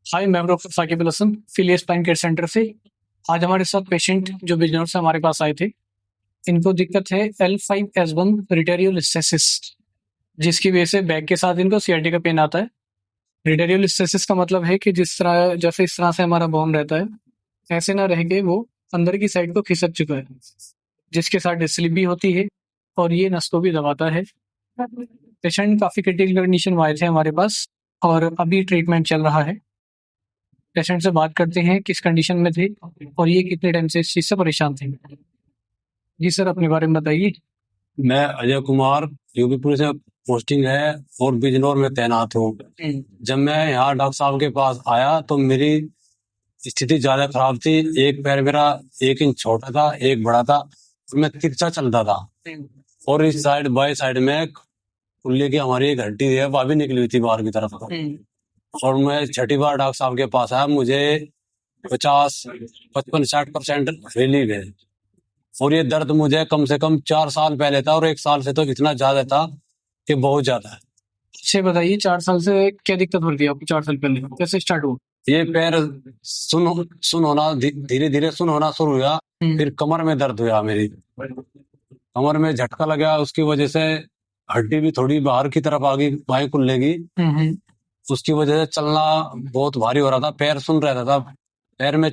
हाय, मैं doctor Sakib Al Hasan, Fillius spine care centre से। आज हमारे साथ पेशेंट जो बिजनौर से हमारे पास आए थे, इनको दिक्कत है L5S1 रिटेरियोलिस्थेसिस, जिसकी वजह से बैक के साथ इनको सीआरटी का पेन आता है। रिटेरियोलिस्थेसिस का मतलब है कि जैसे इस तरह से हमारा बोन रहता है, ऐसे ना रह के वो अंदर की साइड को खिसक चुका है, जिसके साथ डिस्लिप भी होती है और ये नस को भी दबाता है। पेशेंट काफ़ी क्रिटिकल कंडीशन में आए थे हमारे पास और अभी ट्रीटमेंट चल रहा है। पेशेंट से बात करते हैं किस कंडीशन में थे और ये कितने टाइम से इस चीज से परेशान थे। जी सर, अपने बारे में बताइए। मैं अजय कुमार, यूपी पुलिस में पोस्टिंग है और बिजनौर में तैनात हूँ। जब मैं यहाँ डॉक्टर साहब के पास आया तो मेरी स्थिति ज्यादा खराब थी। एक पैर मेरा 1 इंच छोटा था, एक बड़ा था और मैं तिरछा चलता था और इस साइड बाई साइड में कुल्ले की हमारी एक हड्डी है, वह भी निकली हुई थी बाहर की तरफ। और मैं छठी बार डॉक्टर साहब के पास आया, मुझे 50, 55, 60% रिलीव है। और ये दर्द मुझे कम से कम 4 साल पहले था और 1 साल से तो इतना ज्यादा था कि बहुत ज्यादा है। अच्छे बताइए, 4 साल से क्या दिक्कत हो रही थी आपको? 4 साल पहले कैसे स्टार्ट हुआ? ये पैर सुन होना धीरे धीरे सुन होना शुरू हुआ। फिर कमर में दर्द हुआ, मेरी कमर में झटका लगा, उसकी वजह से हड्डी भी थोड़ी बाहर की तरफ आ गई, बाएं कुल्ले की। उसकी वजह से चलना बहुत भारी हो रहा था, पैर सुन रहता था। पैर में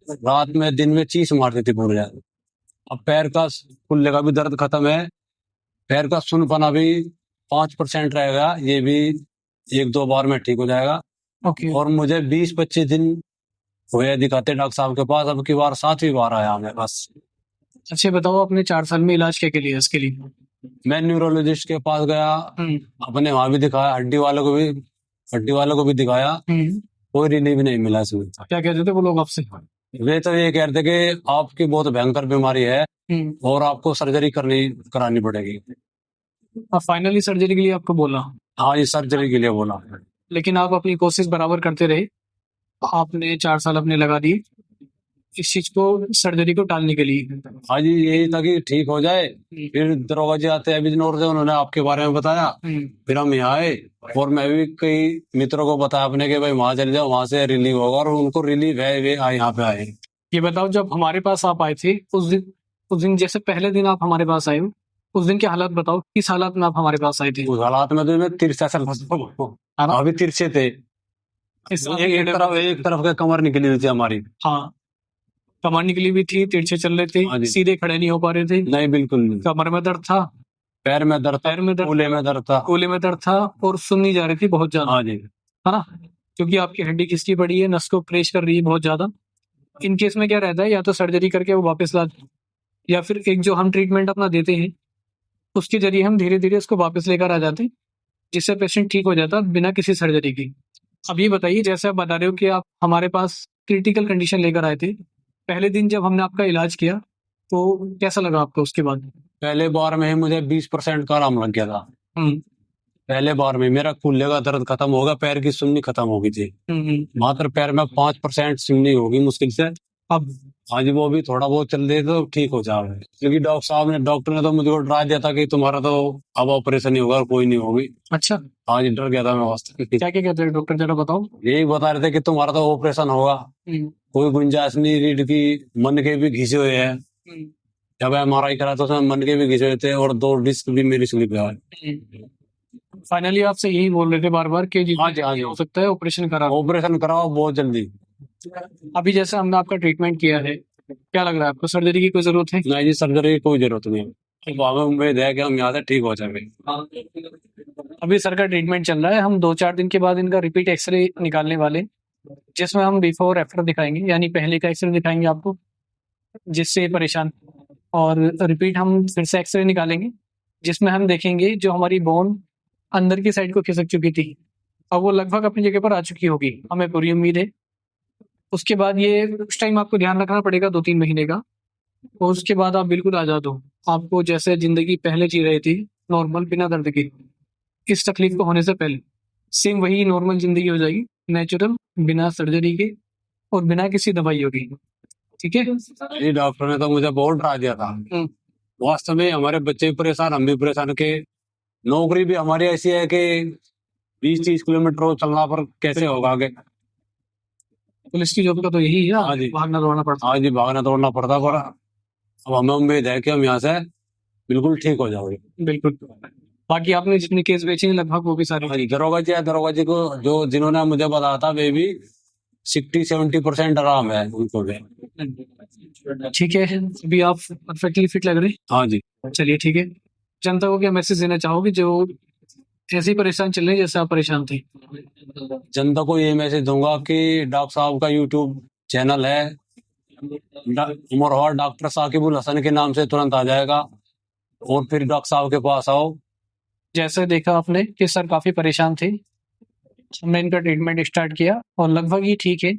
रात में दिन में चीस मारती थी पूरे। अब पैर का कुल्ले का भी दर्द खत्म है, पैर का सुनपना भी 5% रहेगा, ये भी 1-2 बार में ठीक हो जाएगा। और मुझे 20-25 दिन हुए दिखाते डॉक्टर साहब के पास, अब की बार 7वीं बार आया मैं बस। अच्छे बताओ, अपने 4 साल में इलाज क्या के लिए इसके लिए? मैं न्यूरोलॉजिस्ट के पास गया, अपने वहां भी दिखाया, हड्डी वालों को भी दिखाया, कोई रिलीफ नहीं मिला इसमें। क्या कहते थे वो लोग आपसे? वे तो ये कहते कि आपकी बहुत भयंकर बीमारी है और आपको सर्जरी करानी पड़ेगी। फाइनली सर्जरी के लिए आपको बोला? हाँ, ये सर्जरी के लिए बोला। लेकिन आप अपनी कोशिश बराबर करते रहे, आपने 4 साल अपने लगा दिए इस चीज को, सर्जरी को टालने के लिए। हाँ जी, यही था कि ठीक हो जाए। फिर दरोगा आते हैं बिजनौर से, उन्होंने आपके बारे में बताया, फिर हम यहाँ आए और मैं भी कई मित्रों को बताया अपने के भाई वहां चले जाओ, वहां से रिलीव होगा, और उनको रिलीव है, वे यहाँ पे आए। ये बताओ, जब हमारे पास आप आए थे उस दिन जैसे पहले दिन आप हमारे पास आए हो, उस दिन के हालात बताओ, किस हालात में आप हमारे पास आए थे? उस हालात में तो मैं तिरछा अभी तिरछे थे, एक तरफ का कमर निकली हुई थी हमारी। हाँ, कमर निकली हुई थी, तिरछे चल रहे थे, सीधे खड़े नहीं हो पा रहे थे। नहीं, बिल्कुल नहीं। कमर में दर्द था, पैर में दर्द, कूल्हे में दर्द था और सुन नहीं जा रही थी बहुत ज्यादा। हाँ जी, है ना? क्योंकि आपकी हड्डी खिसकी पड़ी है, नस को प्रेस कर रही है बहुत ज्यादा। इन केस में क्या रहता है, या तो सर्जरी करके वो वापस ला, या फिर एक जो हम ट्रीटमेंट अपना देते हैं उसके जरिए हम धीरे धीरे उसको वापस लेकर आ जाते हैं, जिससे पेशेंट ठीक हो जाता बिना किसी सर्जरी की। अब ये बताइए, जैसे आप बता रहे हो कि आप हमारे पास क्रिटिकल कंडीशन लेकर आए थे, पहले दिन जब हमने आपका इलाज किया तो कैसा लगा आपको उसके बाद? पहले बार में ही मुझे 20% का आराम लग गया था। पहले बार में मेरा कुल्ले का दर्द खत्म होगा, पैर की सुन्नी खत्म हो गई थी। मात्र पैर में 5% सुन्नी होगी मुश्किल से। अब हाँ जी, वो भी थोड़ा बहुत चल रही तो ठीक हो जाए, क्योंकि डॉक्टर ने तो मुझे डरा दिया था कि तुम्हारा तो अब ऑपरेशन ही होगा और कोई नहीं होगी। अच्छा, हाँ जी, डर गया था मैं वास्तव। क्या क्या कहते हैं डॉक्टर, जरा बताओ। यही बता रहे थे कि तुम्हारा तो ऑपरेशन होगा, कोई गुंजाइश नहीं रीढ़ की, मन के भी घिसे हुए हैं। जब MRI करा तो उसमें मन के भी घिसे हुए थे और 2 डिस्क भी मेरी स्लिप है। फाइनली आपसे यही बोल रहे थे बार बार कि हाँ जी, हो सकता है ऑपरेशन कराओ बहुत जल्दी। अभी जैसे हमने आपका ट्रीटमेंट किया है, क्या लग रहा है आपको, सर्जरी की कोई जरूरत है? नहीं जी, सर्जरी की कोई जरूरत नहीं है। हमें उम्मीद है कि हम यहाँ से ठीक हो जाएंगे। अभी सर का ट्रीटमेंट चल रहा है, हम 2-4 दिन के बाद इनका रिपीट एक्सरे निकालने वाले, जिसमें हम बिफोर आफ्टर दिखाएंगे, यानी पहले का एक्सरे दिखाएंगे आपको जिससे परेशान, और रिपीट हम फिर से एक्सरे निकालेंगे जिसमें हम देखेंगे जो हमारी बोन अंदर की साइड को खिसक चुकी थी, अब वो लगभग अपनी जगह पर आ चुकी होगी, हमें पूरी उम्मीद है। उसके बाद ये उस टाइम आपको ध्यान रखना पड़ेगा 2-3 महीने का, और उसके बाद आप बिल्कुल आजाद हो, आपको जैसे जिंदगी पहले जी रही थी नॉर्मल बिना दर्द के, इस तकलीफ को होने से पहले सेम वही नॉर्मल जिंदगी हो जाएगी, नेचुरल, बिना सर्जरी के और बिना किसी दवाई होगी। ठीक है? ये डॉक्टर ने तो मुझे बहुत डरा दिया था। वास्तव में हमारे बच्चे भी परेशान, हम भी परेशान के, नौकरी भी हमारी ऐसी है कि 20-30 किलोमीटर चलना पर कैसे होगा आगे। पुलिस की जॉब का तो यही है, हाँ जी। भागना दौड़ना पड़ता हाँ जी, भागना दौड़ना पड़ता, पर अब हमें उम्मीद है कि हम यहाँ से बिल्कुल ठीक हो जाओगे। है। बिल्कुल। बाकी आपने जितने केस बेचे हैं लगभग वो भी सारे हाँ जी, दरोगा जी को जो जिन्होंने मुझे बताया था, वे भी 60-70% आराम है उनको भी। ठीक है। अभी आप परफेक्टली फिट लग रहे हाँ जी। हैं। चलिए ठीक है। जनता को क्या मैसेज देना चाहोगे जो ऐसे ही परेशान चल रहे हैं जैसे आप परेशान थे? जनता को ये मैसेज दूंगा कि डॉक्टर साहब का यूट्यूब चैनल है, उमरवार डॉक्टर साकिबुल हसन के नाम से तुरंत आ जाएगा, और फिर डॉक्टर साहब के पास आओ। जैसे देखा आपने कि सर काफी परेशान थे, हमने इनका ट्रीटमेंट स्टार्ट किया और लगभग ही ठीक है।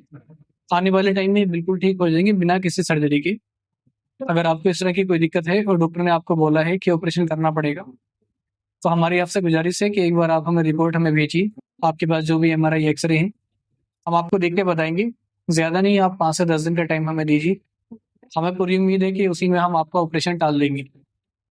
आने वाले टाइम में बिल्कुल ठीक हो जाएंगे बिना किसी सर्जरी के। अगर आपको इस तरह की कोई दिक्कत है और डॉक्टर ने आपको बोला है कि ऑपरेशन करना पड़ेगा, तो हमारी आपसे गुजारिश है कि एक बार आप हमें रिपोर्ट हमें भेजिए, आपके पास जो भी MRI एक्सरे हैं हम आपको देख के बताएंगे। ज़्यादा नहीं, आप 5 से 10 दिन का टाइम हमें दीजिए, हमें पूरी उम्मीद है कि उसी में हम आपका ऑपरेशन टाल देंगे।